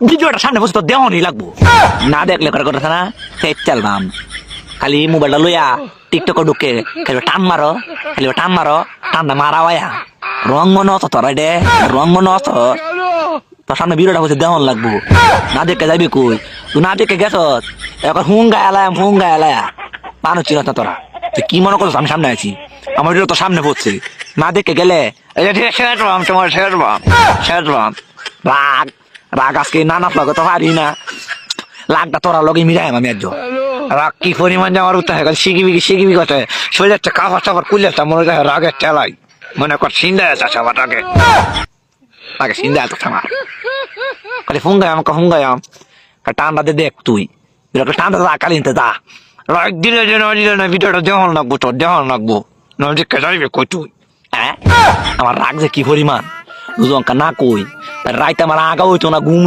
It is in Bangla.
ভিডিওটা সামনে বসে তো দেওয়ানি লাগবো না দেখলে করে কথা না সেই চালবাম খালি মোবাইলটা লইয়া টিকটক ঢুকে খালি টান মারো টান্না মারা ওয়া রং মনে অত তোর রে রং মনে অত তোর সামনে ভিডিওটা বসে দেওয়ান লাগবো না দেখে যাবি কই তুই না দেখে গেছ এখন হুঙ্গা এলাম মানুষ চিনত না তোরা তুই কি মনে করছিস আমি সামনে আছি আমার ভিডিও তো সামনে পড়ছে না দেখে গেলে রাগ রাগ আজকে না নাচলাগো তো পারি না লাগটা তোরা লগে মিলাই আমি একজন রাগ কি পরিমাণ যে আমার উত্তর শিখিবি কথা শরীর একটা কাপড় চাপড় খুললে একটা মনে হয় রাগের টেলাই মনে কর সিন্দা আছে সবার আগে সিন্দা আছে আমার খালি ফুঙ্গায়াম টান্ডা দে দেখ তুই টান্ডা যা কালিনতে যা রাগ দিলে না ভিডিওটা দেওয়ান লাগবো তোর দেওয়ান লাগবো নদী যাইবে কই তুই হ্যাঁ আমার রাগ যে কি পরিমাণ দুজনকা না কই রাইতে আমার আগা হইতো না ঘুম